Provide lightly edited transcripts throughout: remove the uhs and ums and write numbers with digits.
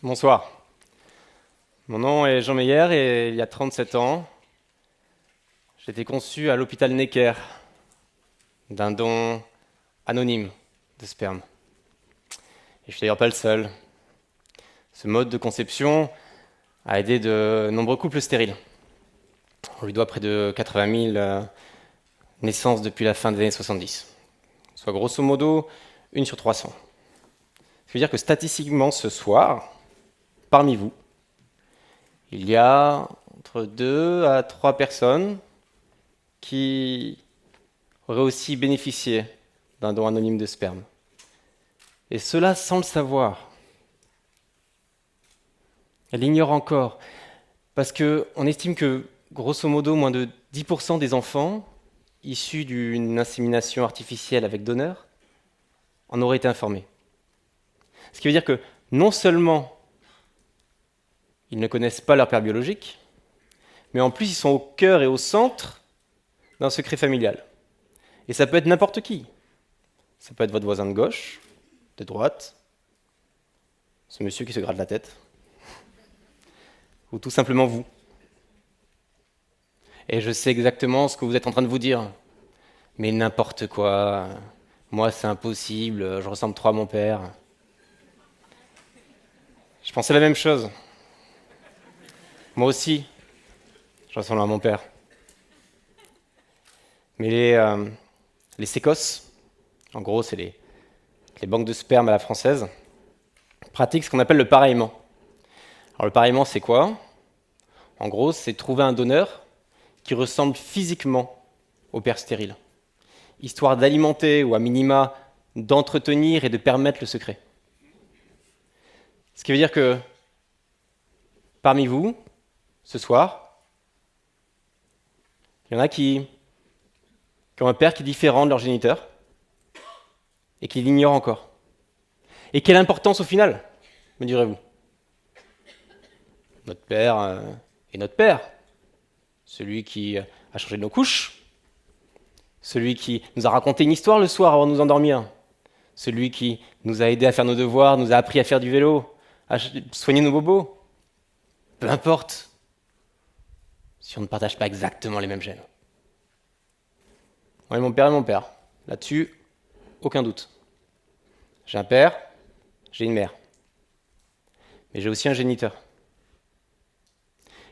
Bonsoir. Mon nom est Jean Meyer et il y a 37 ans, j'ai été conçu à l'hôpital Necker d'un don anonyme de sperme. Et je suis d'ailleurs pas le seul. Ce mode de conception a aidé de nombreux couples stériles. On lui doit près de 80 000 naissances depuis la fin des années 70, soit grosso modo 1 sur 300. Ce qui veut dire que statistiquement ce soir, parmi vous, il y a entre 2 à 3 personnes qui auraient aussi bénéficié d'un don anonyme de sperme. Et cela sans le savoir. Elle l'ignore encore, parce qu'on estime que, grosso modo, moins de 10% des enfants issus d'une insémination artificielle avec donneur en auraient été informés. Ce qui veut dire que non seulement ils ne connaissent pas leur père biologique, mais en plus ils sont au cœur et au centre d'un secret familial. Et ça peut être n'importe qui. Ça peut être votre voisin de gauche, de droite, ce monsieur qui se gratte la tête, ou tout simplement vous. Et je sais exactement ce que vous êtes en train de vous dire. Mais n'importe quoi, moi c'est impossible, je ressemble trop à mon père. Je pensais la même chose. Moi aussi, je ressemble à mon père. Mais les sécos, en gros c'est les banques de sperme à la française, pratiquent ce qu'on appelle le pareillement. Alors le pareillement c'est quoi ? En gros c'est trouver un donneur qui ressemble physiquement au père stérile, histoire d'alimenter ou à minima d'entretenir et de permettre le secret. Ce qui veut dire que parmi vous, ce soir, il y en a qui ont un père qui est différent de leur géniteur et qui l'ignorent encore. Et quelle importance au final, me direz-vous ? Notre père est notre père, celui qui a changé nos couches, celui qui nous a raconté une histoire le soir avant de nous endormir, celui qui nous a aidés à faire nos devoirs, nous a appris à faire du vélo, à soigner nos bobos. Peu importe si on ne partage pas exactement les mêmes gènes. Oui, mon père est mon père. Là-dessus, aucun doute. J'ai un père, j'ai une mère. Mais j'ai aussi un géniteur.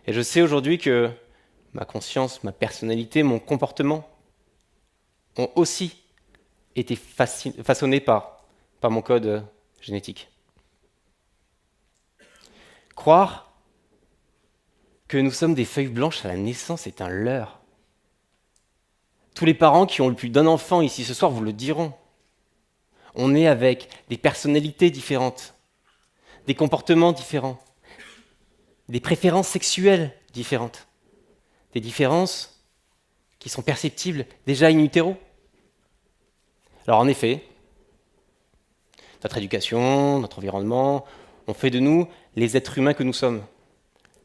Et je sais aujourd'hui que ma conscience, ma personnalité, mon comportement ont aussi été façonnés par mon code génétique. Croire que nous sommes des feuilles blanches à la naissance est un leurre. Tous les parents qui ont eu plus d'un enfant ici ce soir vous le diront. On est avec des personnalités différentes, des comportements différents, des préférences sexuelles différentes, des différences qui sont perceptibles déjà in utero. Alors en effet, notre éducation, notre environnement, ont fait de nous les êtres humains que nous sommes.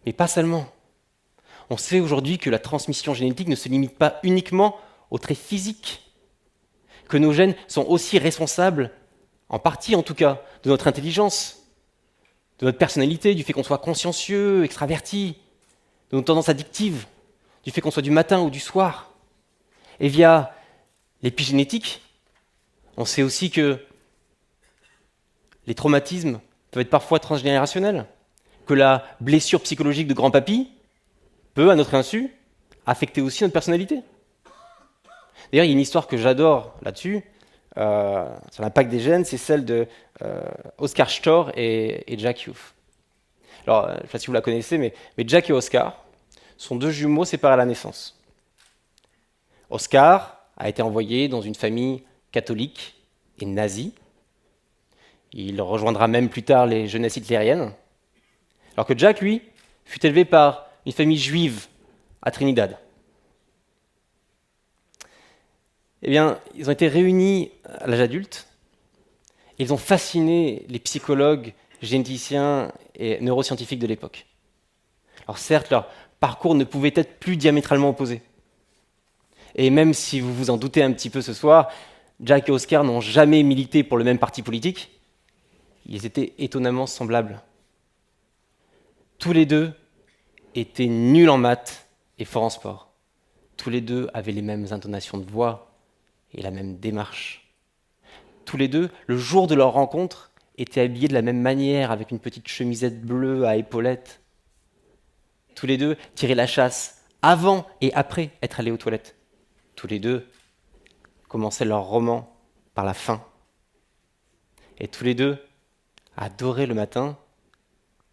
Mais pas seulement. On sait aujourd'hui que la transmission génétique ne se limite pas uniquement aux traits physiques, que nos gènes sont aussi responsables, en partie en tout cas, de notre intelligence, de notre personnalité, du fait qu'on soit consciencieux, extraverti, de nos tendances addictives, du fait qu'on soit du matin ou du soir. Et via l'épigénétique, on sait aussi que les traumatismes peuvent être parfois transgénérationnels, que la blessure psychologique de grand-papy peut, à notre insu, affecter aussi notre personnalité. D'ailleurs, il y a une histoire que j'adore là-dessus, sur l'impact des gènes, c'est celle de Oscar Storr et Jack Youth. Alors, je ne sais pas si vous la connaissez, mais Jack et Oscar sont deux jumeaux séparés à la naissance. Oscar a été envoyé dans une famille catholique et nazie. Il rejoindra même plus tard les jeunesses hitlériennes. Alors que Jack, lui, fut élevé par une famille juive à Trinidad. Eh bien, ils ont été réunis à l'âge adulte et ils ont fasciné les psychologues, généticiens et neuroscientifiques de l'époque. Alors certes, leur parcours ne pouvait être plus diamétralement opposé. Et même si vous vous en doutez un petit peu ce soir, Jack et Oscar n'ont jamais milité pour le même parti politique. Ils étaient étonnamment semblables. Tous les deux étaient nuls en maths et forts en sport. Tous les deux avaient les mêmes intonations de voix et la même démarche. Tous les deux, le jour de leur rencontre, étaient habillés de la même manière, avec une petite chemisette bleue à épaulettes. Tous les deux tiraient la chasse avant et après être allés aux toilettes. Tous les deux commençaient leur roman par la fin. Et tous les deux adoraient le matin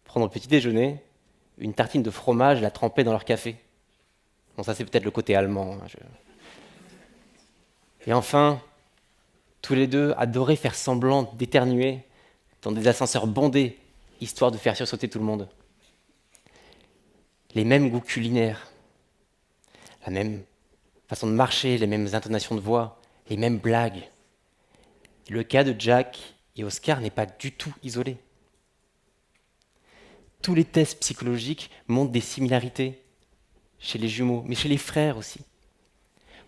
prendre le petit déjeuner, une tartine de fromage, la tremper dans leur café. Bon, ça c'est peut-être le côté allemand. Et enfin, tous les deux adoraient faire semblant d'éternuer dans des ascenseurs bondés, histoire de faire sursauter tout le monde. Les mêmes goûts culinaires, la même façon de marcher, les mêmes intonations de voix, les mêmes blagues. Le cas de Jack et Oscar n'est pas du tout isolé. Tous les tests psychologiques montrent des similarités chez les jumeaux, mais chez les frères aussi.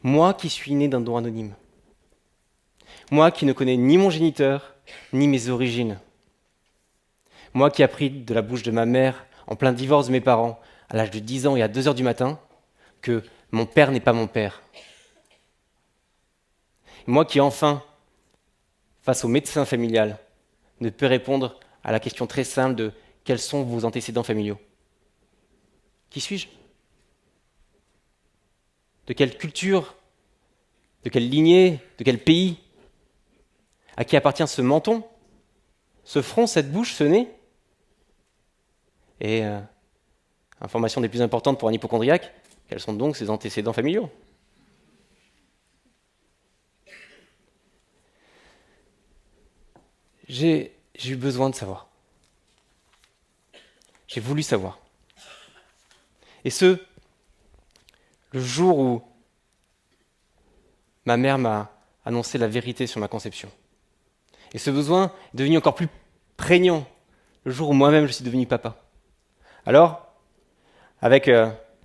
Moi qui suis né d'un don anonyme, moi qui ne connais ni mon géniteur, ni mes origines, moi qui ai appris de la bouche de ma mère, en plein divorce de mes parents, à l'âge de 10 ans et à 2 heures du matin, que mon père n'est pas mon père. Et moi qui enfin, face au médecin familial, ne peux répondre à la question très simple de quels sont vos antécédents familiaux. Qui suis-je? De quelle culture? De quelle lignée? De quel pays? À qui appartient ce menton? Ce front, cette bouche, ce nez? Et, information des plus importantes pour un hypocondriaque, quels sont donc ses antécédents familiaux? J'ai eu besoin de savoir. J'ai voulu savoir. Et le jour où ma mère m'a annoncé la vérité sur ma conception. Et ce besoin est devenu encore plus prégnant le jour où moi-même je suis devenu papa. Alors, avec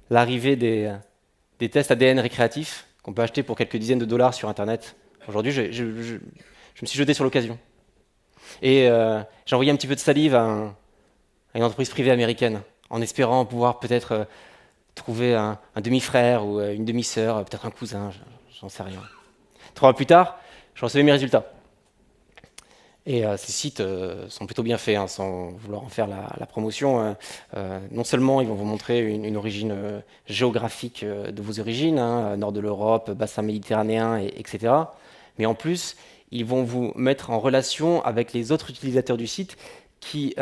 l'arrivée des tests ADN récréatifs qu'on peut acheter pour quelques dizaines de dollars sur Internet, aujourd'hui je me suis jeté sur l'occasion. Et j'ai envoyé un petit peu de salive à une entreprise privée américaine, en espérant pouvoir peut-être trouver un demi-frère ou une demi-sœur, peut-être un cousin, j'en sais rien. 3 mois plus tard, je recevais mes résultats. Et ces sites sont plutôt bien faits, hein, sans vouloir en faire la promotion. Non seulement ils vont vous montrer une origine géographique de vos origines, hein, nord de l'Europe, bassin méditerranéen, etc. Mais en plus, ils vont vous mettre en relation avec les autres utilisateurs du site qui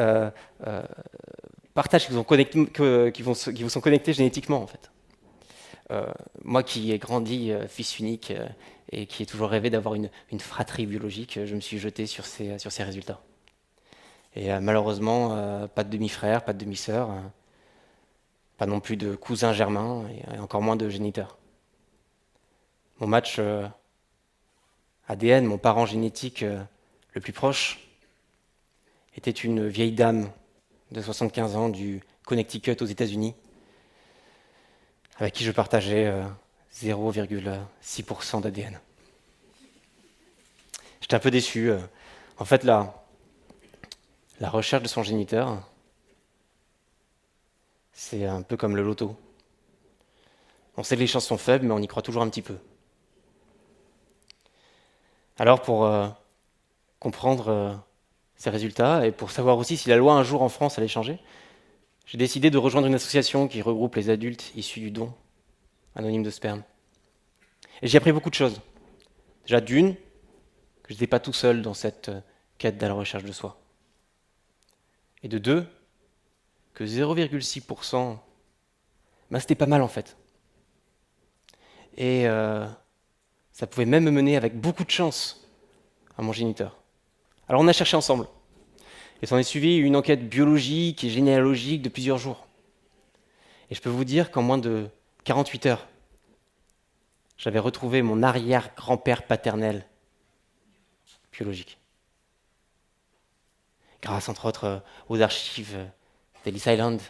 partagent, qui vous sont connectés génétiquement en fait. Moi qui ai grandi fils unique et qui ai toujours rêvé d'avoir une fratrie biologique, je me suis jeté sur ces résultats. Et malheureusement, pas de demi-frère, pas de demi-sœur, pas non plus de cousin germain, et encore moins de géniteur. Mon match ADN, mon parent génétique le plus proche, était une vieille dame de 75 ans du Connecticut aux États-Unis, avec qui je partageais 0,6% d'ADN. J'étais un peu déçu. En fait, la recherche de son géniteur, c'est un peu comme le loto. On sait que les chances sont faibles, mais on y croit toujours un petit peu. Alors, pour comprendre ces résultats et pour savoir aussi si la loi un jour en France allait changer, j'ai décidé de rejoindre une association qui regroupe les adultes issus du don anonyme de sperme. Et j'ai appris beaucoup de choses. Déjà d'une, que je n'étais pas tout seul dans cette quête de la recherche de soi. Et de deux, que 0,6%, c'était pas mal en fait. Et ça pouvait même me mener avec beaucoup de chance à mon géniteur. Alors on a cherché ensemble. Et s'en est suivi une enquête biologique et généalogique de plusieurs jours. Et je peux vous dire qu'en moins de 48 heures, j'avais retrouvé mon arrière-grand-père paternel biologique. Grâce, entre autres, aux archives d'Ellis Island.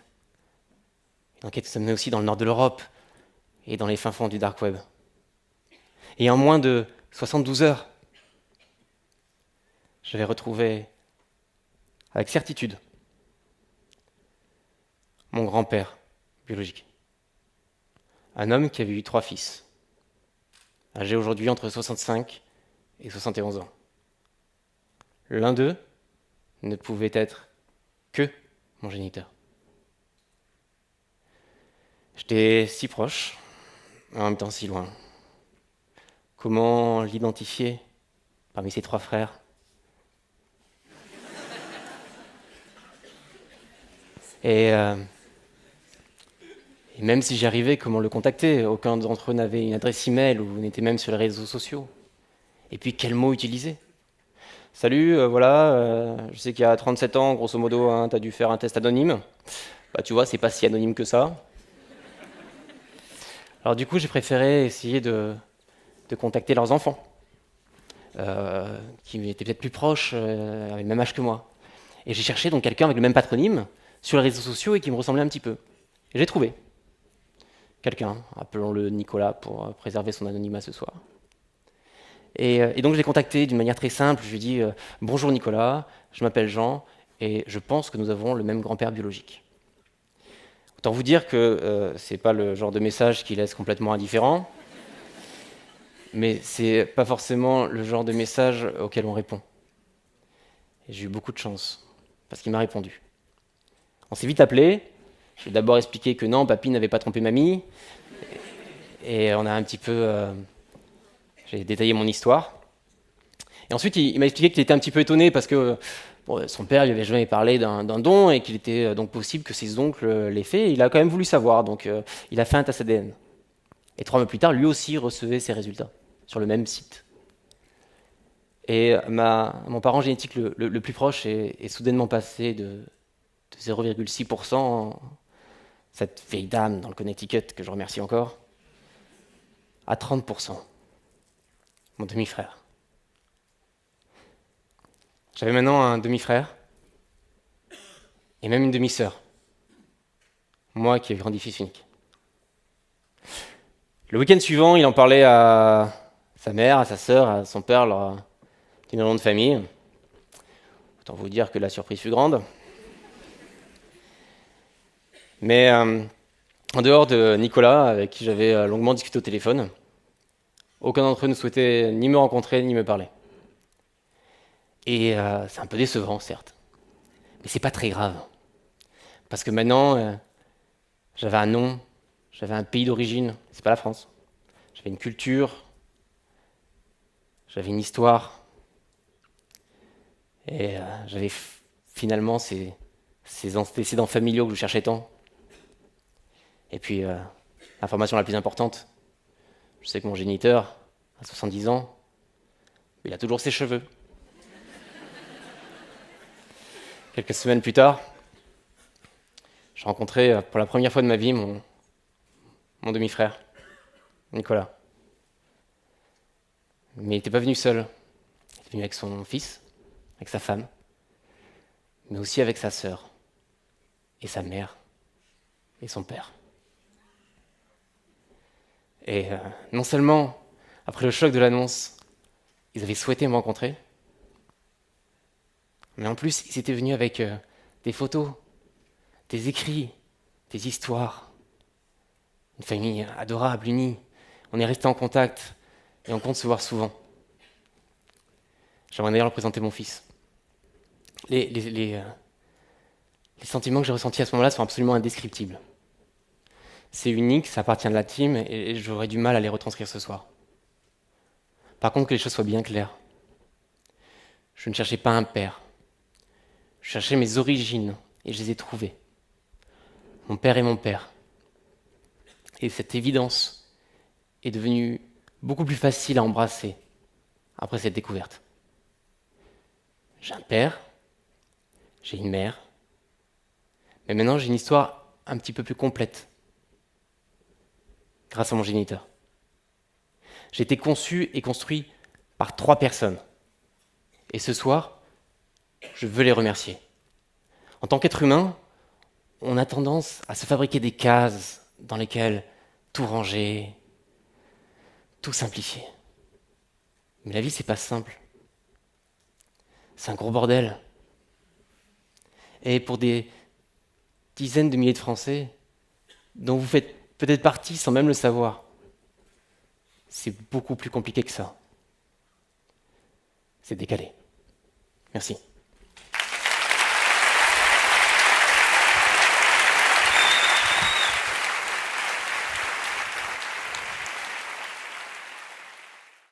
Une enquête qui se menait aussi dans le nord de l'Europe et dans les fins fonds du dark web. Et en moins de 72 heures, j'avais retrouvé avec certitude mon grand-père biologique. Un homme qui avait eu 3 fils, âgés aujourd'hui entre 65 et 71 ans. L'un d'eux ne pouvait être que mon géniteur. J'étais si proche, en même temps si loin. Comment l'identifier parmi ses 3 frères? Et même si j'y arrivais, comment le contacter? Aucun d'entre eux n'avait une adresse email ou n'était même sur les réseaux sociaux. Et puis quel mot utiliser? Salut, voilà, je sais qu'il y a 37 ans, grosso modo, hein, tu as dû faire un test anonyme. Bah tu vois, c'est pas si anonyme que ça. Alors du coup, j'ai préféré essayer de contacter leurs enfants, qui étaient peut-être plus proches, avaient le même âge que moi. Et j'ai cherché donc quelqu'un avec le même patronyme sur les réseaux sociaux et qui me ressemblait un petit peu. Et j'ai trouvé quelqu'un, appelons-le Nicolas pour préserver son anonymat ce soir. Et donc je l'ai contacté d'une manière très simple, je lui ai dit bonjour Nicolas, je m'appelle Jean et je pense que nous avons le même grand-père biologique. Autant vous dire que c'est pas le genre de message qui laisse complètement indifférent, mais c'est pas forcément le genre de message auquel on répond. Et j'ai eu beaucoup de chance, parce qu'il m'a répondu. On s'est vite appelé, je lui ai d'abord expliqué que non, papy n'avait pas trompé mamie, et on a un petit peu... j'ai détaillé mon histoire. Et ensuite, il m'a expliqué qu'il était un petit peu étonné parce que bon, son père lui avait jamais parlé d'un don et qu'il était donc possible que ses oncles l'aient fait. Et il a quand même voulu savoir, donc il a fait un test ADN. Et 3 mois plus tard, lui aussi recevait ses résultats sur le même site. Et mon parent génétique le plus proche est soudainement passé de 0,6%, cette vieille dame dans le Connecticut, que je remercie encore, à 30%, mon demi-frère. J'avais maintenant un demi-frère et même une demi-sœur. Moi qui ai grandi fils unique. Le week-end suivant, il en parlait à sa mère, à sa sœur, à son père, leur nom de famille. Autant vous dire que la surprise fut grande. Mais en dehors de Nicolas, avec qui j'avais longuement discuté au téléphone, aucun d'entre eux ne souhaitait ni me rencontrer ni me parler. Et c'est un peu décevant, certes. Mais c'est pas très grave. Parce que maintenant, j'avais un nom, j'avais un pays d'origine, c'est pas la France. J'avais une culture, j'avais une histoire. Et j'avais finalement ces antécédents familiaux que je cherchais tant. Et puis, l'information la plus importante, je sais que mon géniteur, à 70 ans, il a toujours ses cheveux. Quelques semaines plus tard, je rencontrais pour la première fois de ma vie mon demi-frère, Nicolas. Mais il n'était pas venu seul. Il était venu avec son fils, avec sa femme, mais aussi avec sa sœur, et sa mère, et son père. Et non seulement, après le choc de l'annonce, ils avaient souhaité me rencontrer, mais en plus, ils étaient venus avec des photos, des écrits, des histoires. Une famille adorable, unie. On est resté en contact et on compte se voir souvent. J'aimerais d'ailleurs leur présenter mon fils. Les sentiments que j'ai ressentis à ce moment-là sont absolument indescriptibles. C'est unique, ça appartient à la team et j'aurais du mal à les retranscrire ce soir. Par contre, que les choses soient bien claires. Je ne cherchais pas un père. Je cherchais mes origines et je les ai trouvées. Mon père est mon père. Et cette évidence est devenue beaucoup plus facile à embrasser après cette découverte. J'ai un père, j'ai une mère, mais maintenant j'ai une histoire un petit peu plus complète grâce à mon géniteur. J'ai été conçu et construit par 3 personnes. Et ce soir, je veux les remercier. En tant qu'être humain, on a tendance à se fabriquer des cases dans lesquelles tout ranger, tout simplifier. Mais la vie, c'est pas simple. C'est un gros bordel. Et pour des dizaines de milliers de Français, dont vous faites peut-être partie sans même le savoir. C'est beaucoup plus compliqué que ça. C'est décalé. Merci.